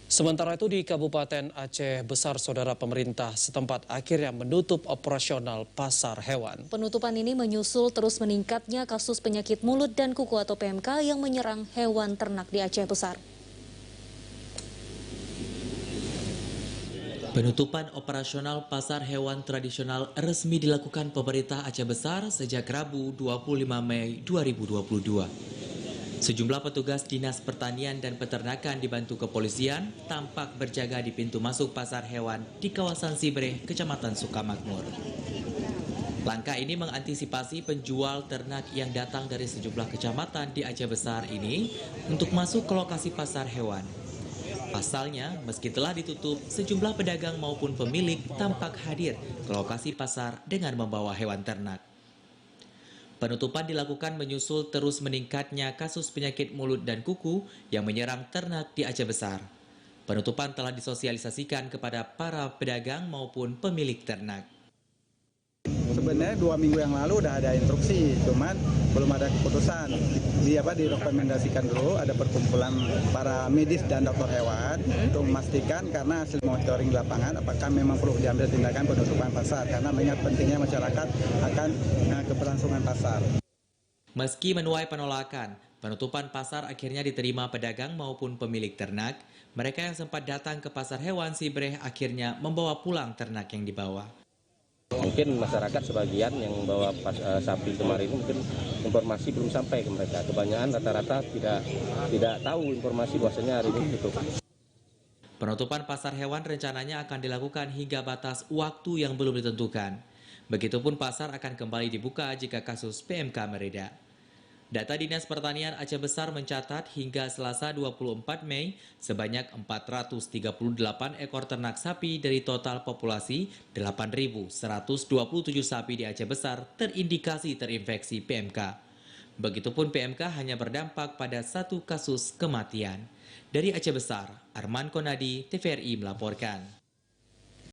Sementara itu di Kabupaten Aceh Besar, saudara, pemerintah setempat akhirnya menutup operasional pasar hewan. Penutupan ini menyusul terus meningkatnya kasus penyakit mulut dan kuku atau PMK yang menyerang hewan ternak di Aceh Besar. Penutupan operasional pasar hewan tradisional resmi dilakukan pemerintah Aceh Besar sejak Rabu 25 Mei 2022. Sejumlah petugas Dinas Pertanian dan Peternakan dibantu kepolisian tampak berjaga di pintu masuk pasar hewan di kawasan Sibreh, Kecamatan Sukamakmur. Langkah ini mengantisipasi penjual ternak yang datang dari sejumlah kecamatan di Aceh Besar ini untuk masuk ke lokasi pasar hewan. Pasalnya, meski telah ditutup, sejumlah pedagang maupun pemilik tampak hadir ke lokasi pasar dengan membawa hewan ternak. Penutupan dilakukan menyusul terus meningkatnya kasus penyakit mulut dan kuku yang menyerang ternak di Aceh Besar. Penutupan telah disosialisasikan kepada para pedagang maupun pemilik ternak. Sebenarnya 2 minggu yang lalu udah ada instruksi, cuman belum ada keputusan. Direkomendasikan dulu ada perkumpulan para medis dan dokter hewan untuk memastikan karena hasil monitoring di lapangan apakah memang perlu diambil tindakan penutupan pasar karena mengingat pentingnya masyarakat akan keberlangsungan pasar. Meski menuai penolakan, penutupan pasar akhirnya diterima pedagang maupun pemilik ternak. Mereka yang sempat datang ke pasar hewan Sibreh akhirnya membawa pulang ternak yang dibawa. Mungkin masyarakat sebagian yang bawa sapi kemarin mungkin informasi belum sampai ke mereka. Kebanyakan rata-rata tidak tahu informasi bahwasanya hari ini tutup. Penutupan pasar hewan rencananya akan dilakukan hingga batas waktu yang belum ditentukan. Begitupun pasar akan kembali dibuka jika kasus PMK mereda. Data Dinas Pertanian Aceh Besar mencatat hingga Selasa 24 Mei, sebanyak 438 ekor ternak sapi dari total populasi 8.127 sapi di Aceh Besar terindikasi terinfeksi PMK. Begitupun PMK hanya berdampak pada 1 kasus kematian. Dari Aceh Besar, Arman Konadi, TVRI melaporkan.